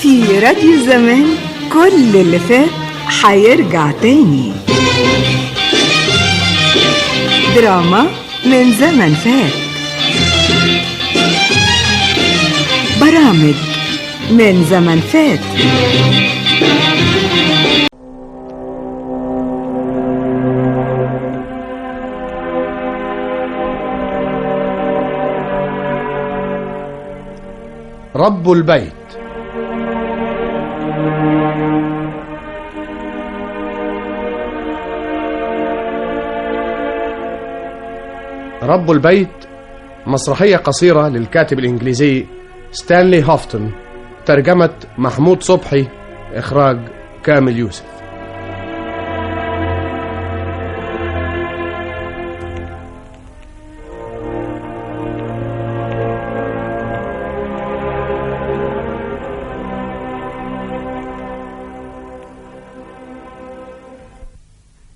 في راديو زمان كل اللي فات حيرجع تاني. دراما من زمن فات، برامج من زمن فات. رب البيت. رب البيت مسرحية قصيرة للكاتب الإنجليزي ستانلي هوفتون، ترجمة محمود صبحي، إخراج كامل يوسف.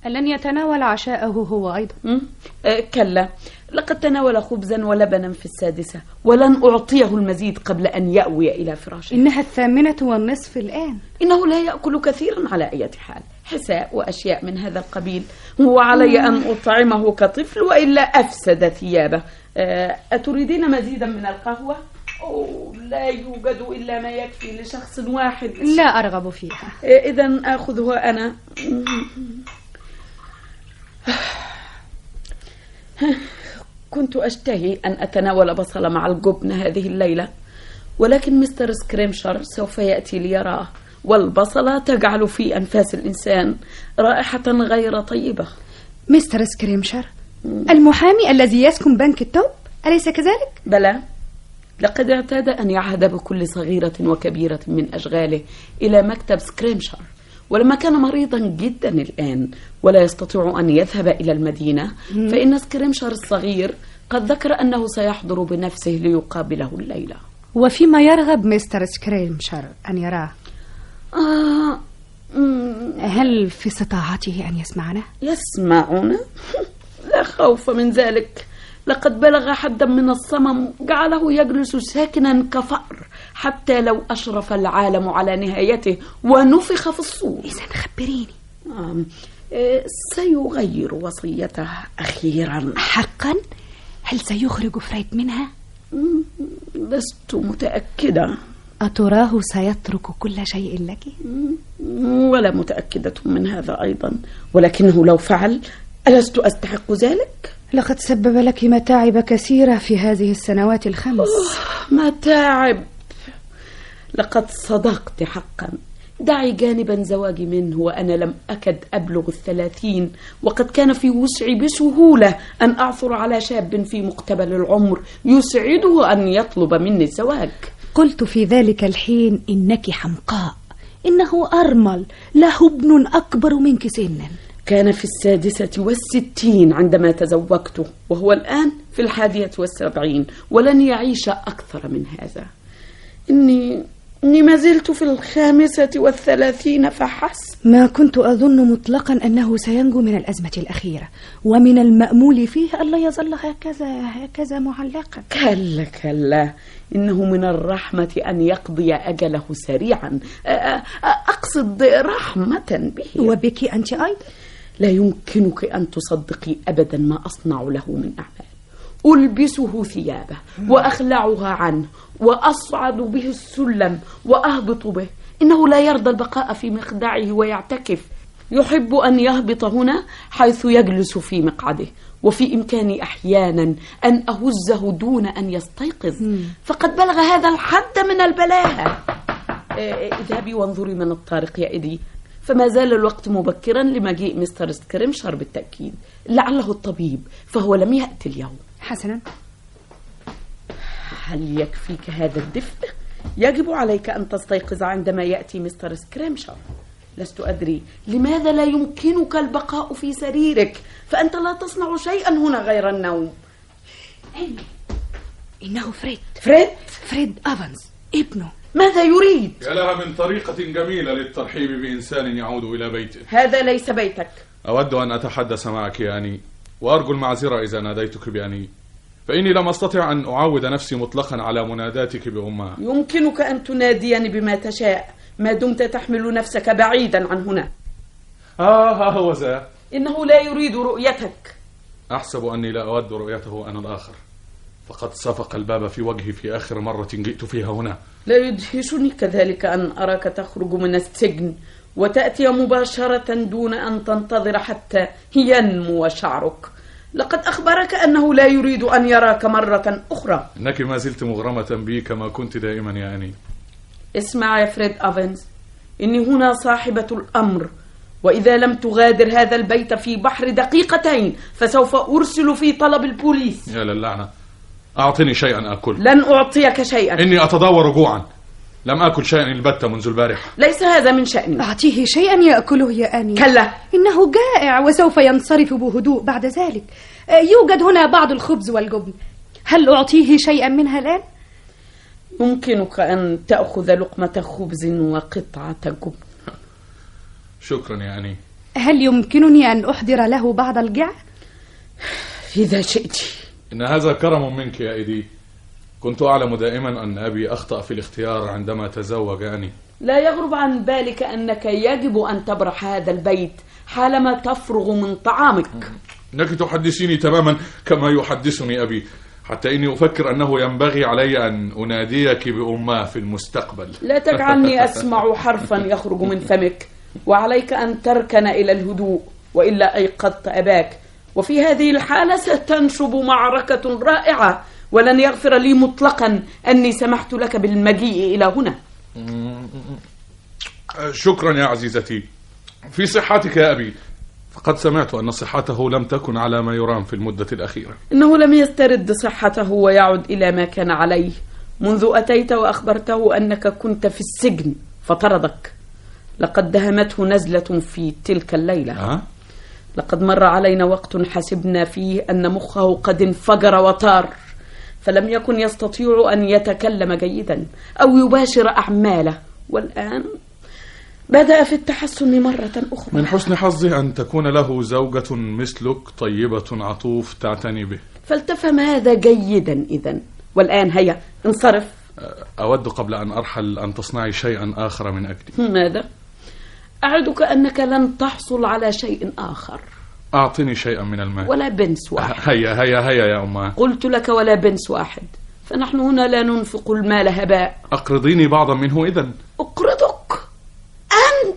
لن يتناول عشاءه هو أيضا؟ كلا، لقد تناول خبزا ولبنا في 6، ولن أعطيه المزيد قبل أن يأوي إلى فراشه. إنها 8:30 الآن. إنه لا يأكل كثيرا على أي حال، حساء وأشياء من هذا القبيل، وعلي أن أطعمه كطفل وإلا أفسد ثيابه. أتريدين مزيدا من القهوة؟ لا يوجد إلا ما يكفي لشخص واحد. لا أرغب فيها. إذن آخذها أنا. كنت أشتهي أن أتناول بصل مع الجبن هذه الليلة، ولكن مستر سكريمشر سوف يأتي ليراه، والبصلة تجعل في أنفاس الإنسان رائحة غير طيبة. مستر سكريمشر المحامي الذي يسكن بنك التوب، أليس كذلك؟ بلى، لقد اعتاد أن يعهد بكل صغيرة وكبيرة من أشغاله إلى مكتب سكريمشر، ولما كان مريضا جدا الآن ولا يستطيع أن يذهب إلى المدينة، فإن سكريمشر الصغير قد ذكر أنه سيحضر بنفسه ليقابله الليلة. وفيما يرغب مستر سكريمشر أن يراه؟ هل في استطاعته أن يسمعنا؟ يسمعنا؟ لا خوف من ذلك، لقد بلغ حدا من الصمم جعله يجلس ساكنا كفأر حتى لو أشرف العالم على نهايته ونفخ في الصور. إذن خبريني. سيغير وصيته أخيرا. حقا؟ هل سيخرج فريد منها؟ لست متأكدة. أتراه سيترك كل شيء لك؟ ولا متأكدة من هذا أيضا، ولكنه لو فعل ألست أستحق ذلك؟ لقد سبب لك متاعب كثيرة في هذه السنوات ال5. متاعب؟ لقد صدقت حقا. دعي جانبا زواجي منه وأنا لم أكد أبلغ 30، وقد كان في وسعي بسهولة أن أعثر على شاب في مقتبل العمر يسعده أن يطلب مني الزواج. قلت في ذلك الحين إنك حمقاء، إنه أرمل له ابن أكبر منك سنا. كان في 66 عندما تزوجته، وهو الآن في 71 ولن يعيش أكثر من هذا. إني ما زلت في 35 فحسب. ما كنت أظن مطلقا أنه سينجو من الأزمة الأخيرة، ومن المأمول فيه ألا يظل هكذا معلقا. كلا، إنه من الرحمة أن يقضي أجله سريعا. أقصد رحمة به. وبك أنت أيضا. لا يمكنك أن تصدقي أبدا ما أصنع له من أعمال. ألبسه ثيابه وأخلعها عنه وأصعد به السلم وأهبط به. إنه لا يرضى البقاء في مخدعه ويعتكف، يحب أن يهبط هنا حيث يجلس في مقعده، وفي إمكاني أحيانا أن أهزه دون أن يستيقظ. فقد بلغ هذا الحد من البلاهة. اذهبي وانظري من الطارق يا إيدي، فما زال الوقت مبكرا لمجيء مستر سكريمشر بالتأكيد. لعله الطبيب، فهو لم يأتي اليوم. حسنا، هل يكفيك هذا الدفء؟ يجب عليك أن تستيقظ عندما يأتي مستر سكريمشر. لست أدري لماذا لا يمكنك البقاء في سريرك، فأنت لا تصنع شيئا هنا غير النوم. إنه فريد أفنز ابنه. ماذا يريد؟ يا لها من طريقة جميلة للترحيب بإنسان يعود إلى بيته. هذا ليس بيتك. أود أن أتحدث معك يا أني، وأرجو المعذرة إذا ناديتك بأني. فإني لم أستطع أن أعود نفسي مطلقا على مناداتك بأمها. يمكنك أن تناديني بما تشاء ما دمت تحمل نفسك بعيدا عن هنا. ها هو ذا. إنه لا يريد رؤيتك. أحسب أني لا أود رؤيته أنا الآخر، فقد صفق الباب في وجهي في آخر مرة جئت فيها هنا. لا يدهشني كذلك أن أراك تخرج من السجن وتأتي مباشرة دون أن تنتظر حتى ينمو شعرك. لقد أخبرك أنه لا يريد أن يراك مرة أخرى. إنك ما زلت مغرمة بي كما كنت دائما يا أني. اسمع يا فريد أفنز، إني هنا صاحبة الأمر، وإذا لم تغادر هذا البيت في بحر دقيقتين فسوف أرسل في طلب البوليس. يا للعنة، أعطني شيئا أكل. لن أعطيك شيئا. إني أتضور جوعا، لم أكل شيئا البتة منذ البارحة. ليس هذا من شأني. أعطيه شيئا يأكله يا أني. كلا، إنه جائع وسوف ينصرف بهدوء بعد ذلك. يوجد هنا بعض الخبز والجبن، هل أعطيه شيئا منها الآن؟ يمكنك أن تأخذ لقمة خبز وقطعة جبن. شكرا يا أني. هل يمكنني أن أحضر له بعض الجع؟ إذا شئت. إن هذا كرم منك يا إيدي. كنت أعلم دائما أن أبي أخطأ في الاختيار عندما تزوج أني. لا يغرب عن بالك أنك يجب أن تبرح هذا البيت حالما تفرغ من طعامك. إنك تحدثيني تماما كما يحدثني أبي، حتى إني أفكر أنه ينبغي علي أن أناديك بأمه في المستقبل. لا تجعلني أسمع حرفا يخرج من فمك، وعليك أن تركن إلى الهدوء، وإلا أيقظت أباك، وفي هذه الحالة ستنشب معركة رائعة، ولن يغفر لي مطلقا أني سمحت لك بالمجيء إلى هنا. شكرا يا عزيزتي. في صحتك يا أبي، فقد سمعت أن صحته لم تكن على ما يرام في المدة الأخيرة. إنه لم يسترد صحته ويعد إلى ما كان عليه منذ أتيت وأخبرته أنك كنت في السجن فطردك. لقد دهمته نزلة في تلك الليلة. لقد مر علينا وقت حسبنا فيه أن مخه قد انفجر وطار، فلم يكن يستطيع أن يتكلم جيدا أو يباشر أعماله، والآن بدأ في التحسن مرة أخرى. من حسن حظه أن تكون له زوجة مثلك طيبة عطوف تعتني به. فلتفهم هذا جيدا إذن. والآن هيا انصرف. أود قبل أن أرحل أن تصنعي شيئا آخر من أجلي. ماذا؟ أعدك أنك لن تحصل على شيء آخر. أعطني شيئا من المال. ولا بنس واحد. هيا يا أمه. قلت لك ولا بنس واحد، فنحن هنا لا ننفق المال هباء. أقرضيني بعضا منه إذن. أقرضك؟ أنت؟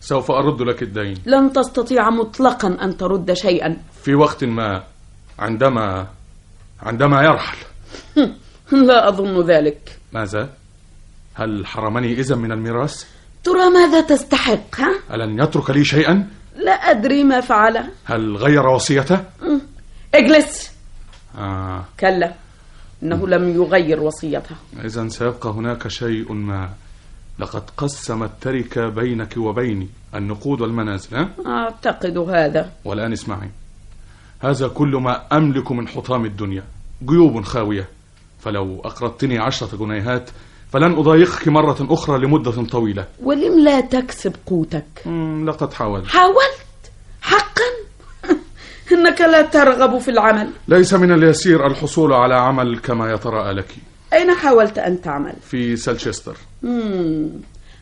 سوف أرد لك الدين. لن تستطيع مطلقا أن ترد شيئا. في وقت ما، عندما يرحل. لا أظن ذلك. ماذا؟ هل حرمني إذن من الميراث؟ ترى ماذا تستحق؟ ألن يترك لي شيئا؟ لا أدري ما فعله. هل غير وصيته؟ اجلس. كلا، إنه لم يغير وصيته. إذن سيبقى هناك شيء ما. لقد قسم التركة بينك وبيني، النقود والمنازل. أعتقد هذا. والآن اسمعي، هذا كل ما أملك من حطام الدنيا، جيوب خاوية، فلو أقرضتني 10 جنيهات فلن أضايقك مرة أخرى لمدة طويلة. ولم لا تكسب قوتك؟ لقد حاولت. حقا؟ إنك لا ترغب في العمل. ليس من اليسير الحصول على عمل كما يتراءى لك. أين حاولت أن تعمل؟ في سلتشستر.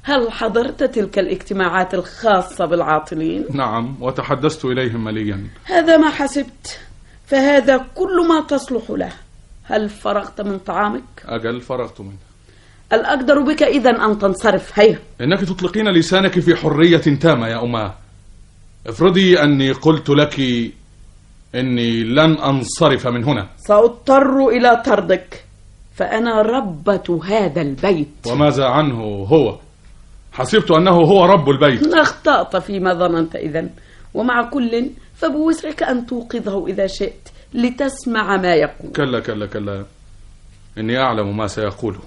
هل حضرت تلك الاجتماعات الخاصة بالعاطلين؟ نعم، وتحدثت إليهم مليا. هذا ما حسبت، فهذا كل ما تصلح له. هل فرغت من طعامك؟ أجل، فرغت منه. الأقدر بك إذن أن تنصرف. هيا. إنك تطلقين لسانك في حرية تامة يا أمه. افرضي أني قلت لك إني لن أنصرف من هنا. سأضطر إلى طردك، فأنا ربة هذا البيت. وماذا عنه هو؟ حسبت أنه هو رب البيت. أخطأت فيما ظننت إذن، ومع كل فبوسعك أن توقظه إذا شئت لتسمع ما يقول. كلا، إني أعلم ما سيقوله.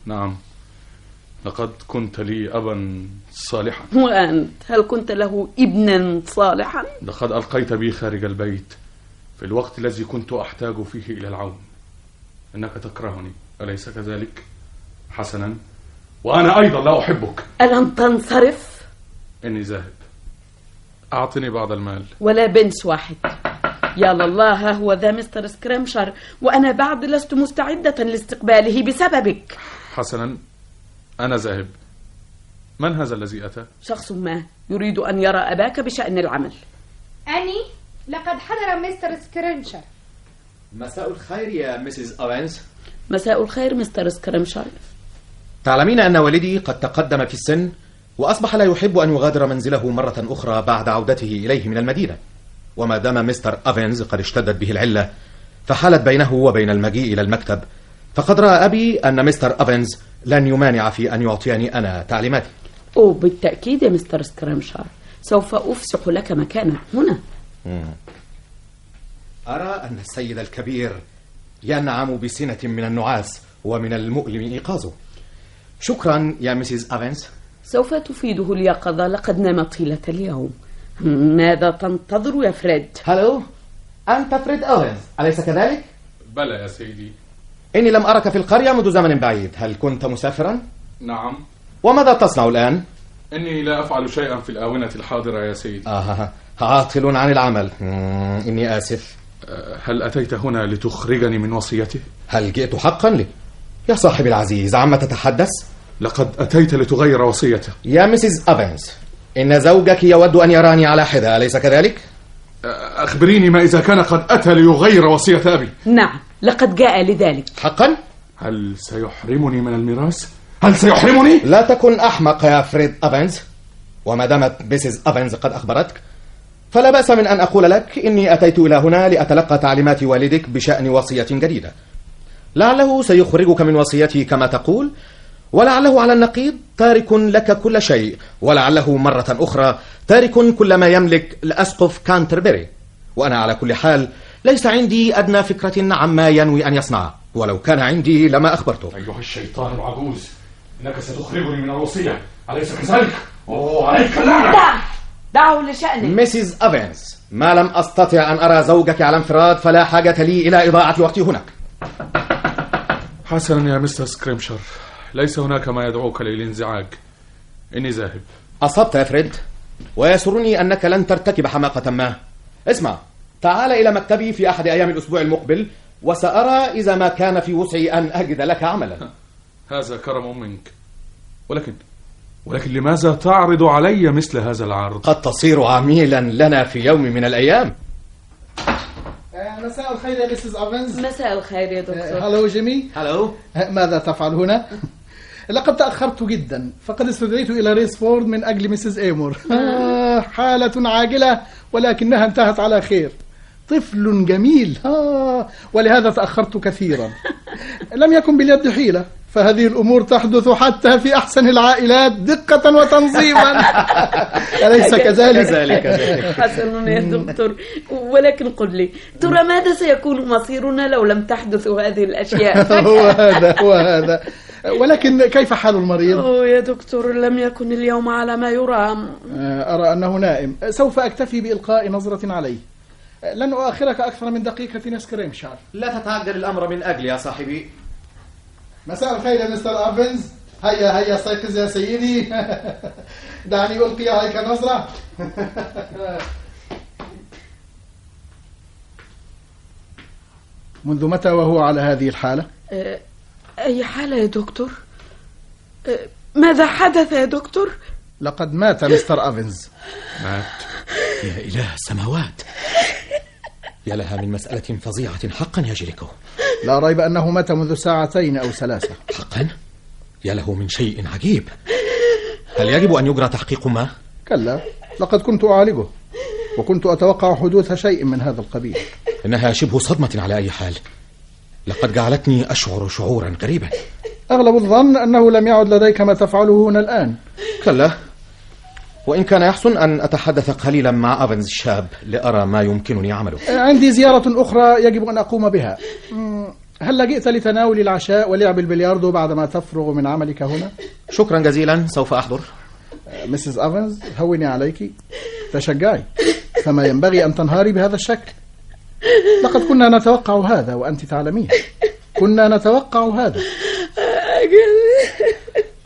نعم، لقد كنت لي أبا صالحا. وأنت هل كنت له ابنا صالحا؟ لقد ألقيت بي خارج البيت في الوقت الذي كنت أحتاج فيه إلى العون. إنك تكرهني، أليس كذلك؟ حسنا، وأنا أيضا لا أحبك. ألن تنصرف؟ إني ذاهب. أعطني بعض المال. ولا بنس واحد. يا لله، ها هو ذا مستر سكريمشر، وأنا بعد لست مستعدة لاستقباله بسببك. حسنا، أنا ذاهب. من هذا الذي أتى؟ شخص ما يريد أن يرى أباك بشأن العمل. أني لقد حضر مستر سكريمشر. مساء الخير يا مسز أوينز. مساء الخير مستر سكريمشر. تعلمين أن والدي قد تقدم في السن وأصبح لا يحب أن يغادر منزله مرة أخرى بعد عودته إليه من المدينة، وما دام مستر أوينز قد اشتدت به العلة فحالت بينه وبين المجيء إلى المكتب، فقد رأى أبي أن مستر أوينز لن يمانع في أن يعطيني أنا تعليماتي. بالتأكيد يا مستر سكريمشر، سوف أفسح لك مكانه هنا. أرى أن السيد الكبير ينعم بسنة من النعاس ومن المؤلم إيقاظه. شكرا يا مسز أوينز. سوف تفيده اليقظة، لقد نام طيلة اليوم. ماذا تنتظر يا فريد؟ هلو، أنت فريد أوينز أليس كذلك؟ بلى يا سيدي. إني لم أرك في القرية منذ زمن بعيد، هل كنت مسافرا؟ نعم. وماذا تصنع الآن؟ إني لا أفعل شيئا في الآونة الحاضرة يا سيدي. عاطل عن العمل. إني آسف. هل أتيت هنا لتخرجني من وصيته؟ هل جئت حقا لي؟ يا صاحبي العزيز، عما تتحدث؟ لقد أتيت لتغير وصيته. يا مسز أوينز، إن زوجك يود أن يراني على حدة، أليس كذلك؟ أخبريني ما إذا كان قد أتى ليغير وصية أبي. نعم، لقد جاء لذلك. حقا؟ هل سيحرمني من الميراث؟ هل سيحرمني؟ لا تكن أحمق يا فريد أوينز، وما دامت مسز أوينز قد أخبرتك فلا بأس من أن أقول لك إني أتيت إلى هنا لأتلقى تعليمات والدك بشأن وصية جديدة. لعله سيخرجك من وصيته كما تقول، ولعله على النقيض تارك لك كل شيء، ولعله مرة أخرى تارك كل ما يملك لأسقف كانتربري. وأنا على كل حال ليس عندي أدنى فكرة عما ينوي أن يصنع، ولو كان عندي لما أخبرته. أيها الشيطان العجوز، إنك ستخرجني من الوصية، أليس كذلك؟ عليك اللعنة. دعه لشأنه. مسز أوينز، ما لم أستطع أن أرى زوجك على انفراد فلا حاجة لي إلى إضاعة وقتي هناك. حسنا يا مستر سكريمشر، ليس هناك ما يدعوك للانزعاج. إني ذاهب. أصبت يا فريد، ويسرني أنك لن ترتكب حماقة ما. اسمع، تعال إلى مكتبي في أحد أيام الأسبوع المقبل وسأرى إذا ما كان في وسعي أن أجد لك عملا. هذا كرم منك، ولكن لماذا تعرض علي مثل هذا العرض؟ قد تصير عميلا لنا في يوم من الأيام. مساء الخير يا مسز أوينز. مساء الخير يا دكتور. هلو جيمي. هلو. ماذا تفعل هنا؟ لقد تأخرت جدا، فقد استدعيت إلى ريسفورد من أجل مسز إيمور. حالة عاجلة ولكنها انتهت على خير. طفل جميل، ولهذا تأخرت كثيرا. لم يكن باليد حيلة، فهذه الأمور تحدث حتى في أحسن العائلات دقة وتنظيما. أليس كذلك؟ حسن يا دكتور، ولكن قل لي، ترى ماذا سيكون مصيرنا لو لم تحدث هذه الأشياء؟ هو هذا. ولكن كيف حال المريض؟ يا دكتور، لم يكن اليوم على ما يرام. أرى أنه نائم. سوف أكتفي بإلقاء نظرة عليه. لن أؤخرك أكثر من دقيقة يا سكريمشر. لا تتعجل الأمر من أجلي يا صاحبي. مساء الخير يا مستر أوينز. هيا استيقظ يا سيدي. دعني ألقي عليك نظرة. منذ متى وهو على هذه الحالة؟ أي حالة يا دكتور؟ ماذا حدث يا دكتور؟ لقد مات مستر أوينز. مات؟ يا إله السماوات، يا لها من مسألة فظيعة حقا يا جيريكو. لا ريب أنه مات منذ ساعتين أو 3. حقا؟ يا له من شيء عجيب. هل يجب أن يجرى تحقيق ما؟ كلا، لقد كنت أعالجه وكنت أتوقع حدوث شيء من هذا القبيل. إنها شبه صدمة على أي حال، لقد جعلتني أشعر شعورا غريبا. أغلب الظن أنه لم يعد لديك ما تفعله هنا الآن. كلا، وإن كان يحسن أن أتحدث قليلا مع أوينز الشاب لأرى ما يمكنني عمله. عندي زيارة أخرى يجب أن أقوم بها. هل جئت لتناول العشاء ولعب البلياردو بعدما تفرغ من عملك هنا؟ شكرا جزيلا، سوف أحضر. مسز أوينز، هوني عليك، تشجعي، فما ينبغي أن تنهاري بهذا الشكل. لقد كنا نتوقع هذا وأنت تعلمين، كنا نتوقع هذا.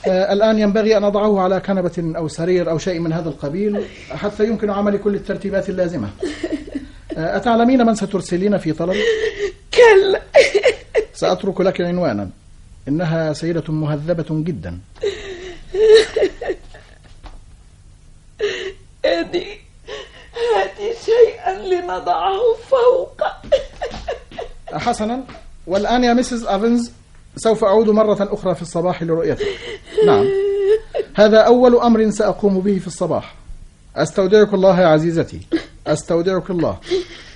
الآن ينبغي أن أضعه على كنبة أو سرير أو شيء من هذا القبيل حتى يمكن عمل كل الترتيبات اللازمة. أتعلمين من سترسلين في طلب؟ كلا. سأترك لك عنوانا، إنها سيدة مهذبة جدا. هاتي شيئا لنضعه فوق. حسنا، والآن يا مسز أفنز سوف أعود مرة أخرى في الصباح لرؤيتك. نعم، هذا أول أمر سأقوم به في الصباح. أستودعك الله يا عزيزتي، أستودعك الله،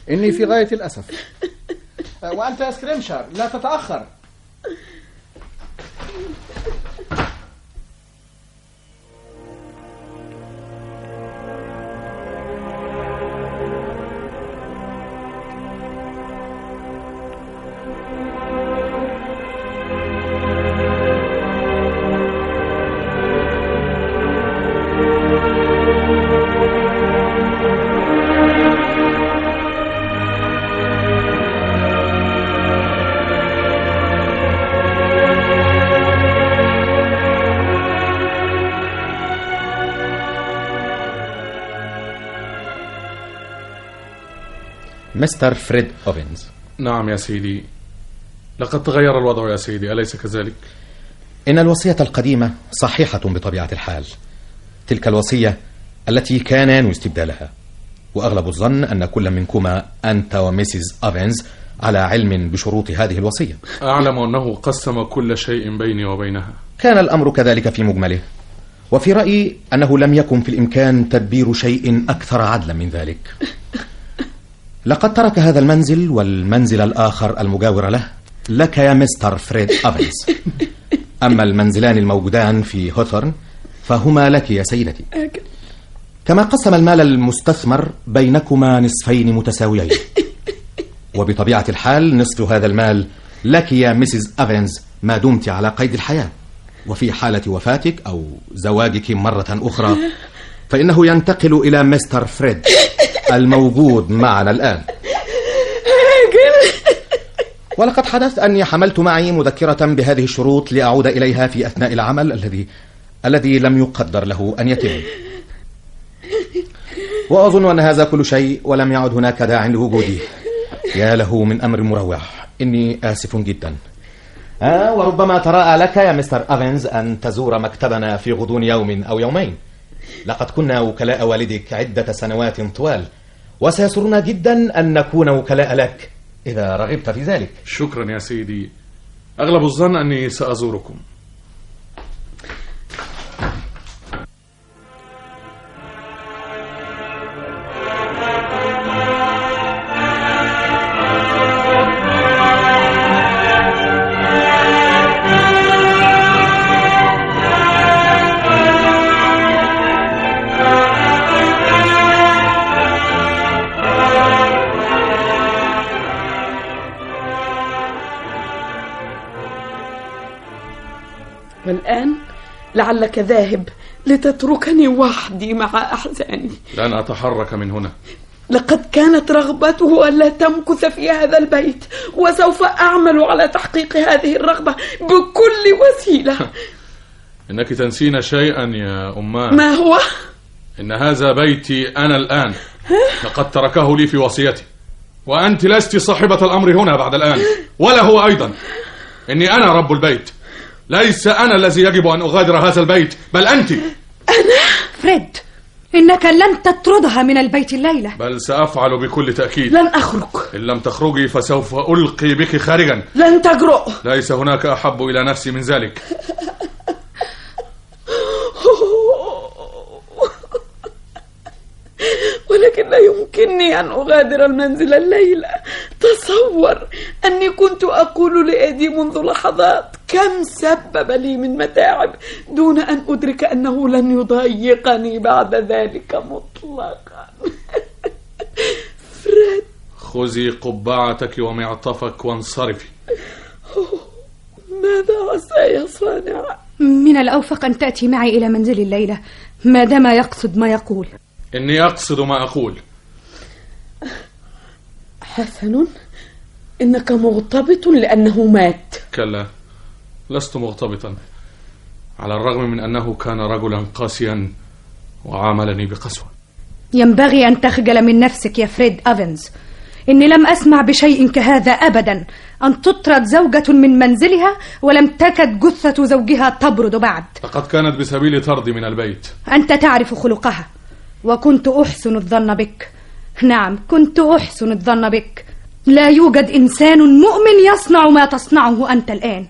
إني في غاية الأسف. وأنت يا سكريمشر لا تتأخر. مستر فريد أوفنز. نعم يا سيدي، لقد تغير الوضع يا سيدي، أليس كذلك؟ إن الوصية القديمة صحيحة بطبيعة الحال، تلك الوصية التي كان ينوي استبدالها، وأغلب الظن أن كل منكما أنت وميسيس أوفنز على علم بشروط هذه الوصية. أعلم أنه قسم كل شيء بيني وبينها. كان الأمر كذلك في مجمله، وفي رأيي أنه لم يكن في الإمكان تدبير شيء أكثر عدلا من ذلك. لقد ترك هذا المنزل والمنزل الآخر المجاور له لك يا مستر فريد أوفنز، أما المنزلان الموجودان في هوثورن فهما لك يا سيدتي. كما قسم المال المستثمر بينكما نصفين متساويين، وبطبيعة الحال نصف هذا المال لك يا ميسيس أوفنز ما دمت على قيد الحياة، وفي حالة وفاتك أو زواجك مرة أخرى فإنه ينتقل إلى مستر فريد الموجود معنا الآن. ولقد حدث أني حملت معي مذكرة بهذه الشروط لأعود إليها في أثناء العمل الذي لم يقدر له أن يتم، وأظن أن هذا كل شيء ولم يعد هناك داع لوجودي. يا له من أمر مروع، إني آسف جدا. وربما تراءى لك يا مستر أوفنز أن تزور مكتبنا في غضون يوم أو يومين. لقد كنا وكلاء والدك عدة سنوات طوال، وسيسرنا جدا أن نكون وكلاء لك إذا رغبت في ذلك. شكرا يا سيدي، أغلب الظن أني سأزوركم. والآن لعلك ذاهب لتتركني وحدي مع أحزاني. لن أتحرك من هنا. لقد كانت رغبته ألا تمكث في هذا البيت، وسوف أعمل على تحقيق هذه الرغبة بكل وسيلة. إنك تنسين شيئا يا أماه. ما هو؟ إن هذا بيتي أنا الآن، لقد تركه لي في وصيتي، وأنت لست صاحبة الأمر هنا بعد الآن، ولا هو أيضا. إني أنا رب البيت، ليس أنا الذي يجب أن أغادر هذا البيت، بل أنت. أنا؟ فريد، إنك لن تطردها من البيت الليلة. بل سأفعل بكل تأكيد. لن أخرج. إن لم تخرجي فسوف ألقي بك خارجا. لن تجرؤ. ليس هناك أحب إلى نفسي من ذلك. ولكن لا يمكنني أن أغادر المنزل الليلة. تصور أني كنت أقول لإيدي منذ لحظات كم سبب لي من متاعب دون أن أدرك أنه لن يضايقني بعد ذلك مطلقا. فريد، خذي قبعتك ومعطفك وانصرفي. ماذا سيصنع؟ من الأوفق أن تأتي معي إلى منزل الليلة ما دام يقصد ما يقول. إني أقصد ما أقول. حسن، إنك مغتبط لأنه مات. كلا، لست مغتبطا، على الرغم من أنه كان رجلا قاسيا وعاملني بقسوة. ينبغي أن تخجل من نفسك يا فريد أوفنز، إني لم أسمع بشيء كهذا أبدا، أن تطرد زوجة من منزلها ولم تكد جثة زوجها تبرد بعد. لقد كانت بسبيل طردي من البيت. أنت تعرف خلقها، وكنت أحسن الظن بك. نعم، كنت أحسن الظن بك. لا يوجد إنسان مؤمن يصنع ما تصنعه أنت الآن.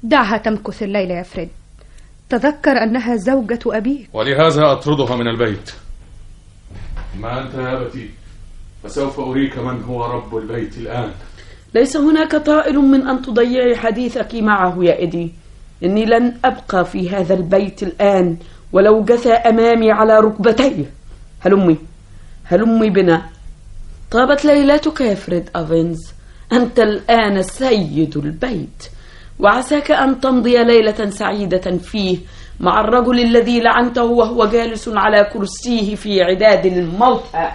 دعها تمكث الليلة يا فريد، تذكر أنها زوجة أبيك. ولهذا أطردها من البيت. ما أنت يا أبتي، فسوف أريك من هو رب البيت الآن. ليس هناك طائل من أن تضيعي حديثك معه يا إيدي. إني لن أبقى في هذا البيت الآن ولو جثى أمامي على ركبتيه. هلمي بنا. طابت ليلتك يا فريد أفنز، أنت الآن سيد البيت، وعساك أن تمضي ليلة سعيدة فيه مع الرجل الذي لعنته وهو جالس على كرسيه في عداد الموتى.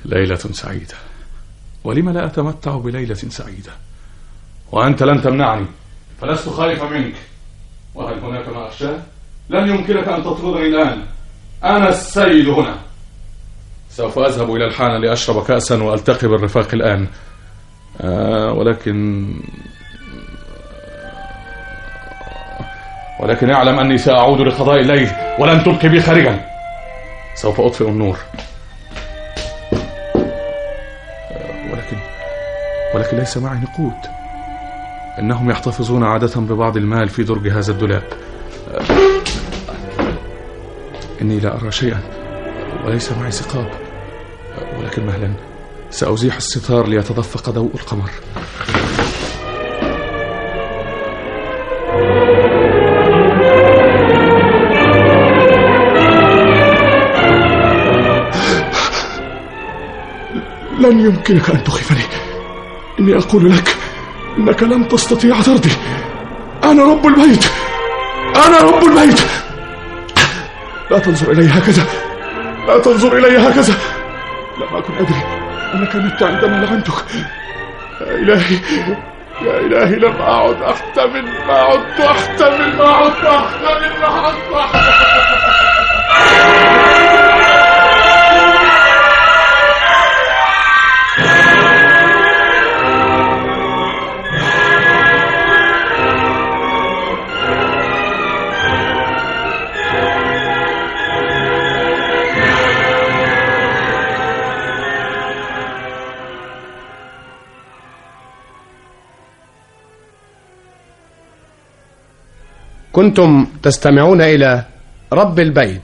ليلة سعيدة، ولم لا أتمتع بليلة سعيدة؟ وأنت لن تمنعني، فلست خائفا منك. وهل هناك ما أخشاه؟ لن يمكنك أن تطردني الآن، أنا السيد هنا. سوف أذهب إلى الحانة لأشرب كأسا وألتقي بالرفاق الآن. ولكن اعلم أني سأعود لقضاء الليل ولن تبقي بي خارجا. سوف أطفئ النور. ولكن ليس معي نقود. إنهم يحتفظون عادة ببعض المال في درج هذا الدولاب. إني لا أرى شيئا وليس معي سقاب. ولكن مهلا، سأزيح الستار ليتدفق ضوء القمر. لن يمكنك أن تخيفني. إني أقول لك إنك لن تستطيع طردي. أنا رب البيت، أنا رب البيت. لا تنظر إلي هكذا، لا تنظر إلي هكذا. لم أكن أدري أنك مت عندما لعنتك. يا إلهي، يا إلهي، لم أعد أحتمل، ما عدت أحتمل، ما عدت أحتمل، ما عدت أحتمل. كنتم تستمعون إلى رب البيت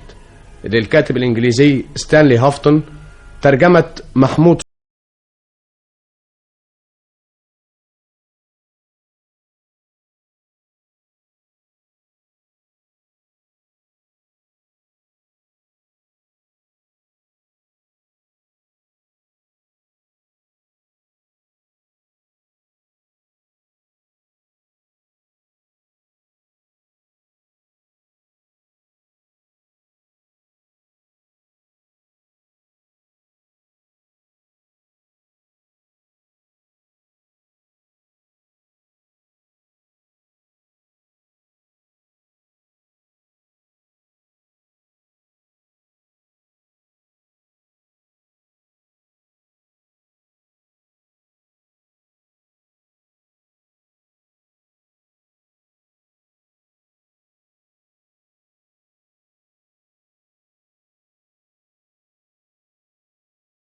للكاتب الإنجليزي ستانلي هوفتون، ترجمة محمود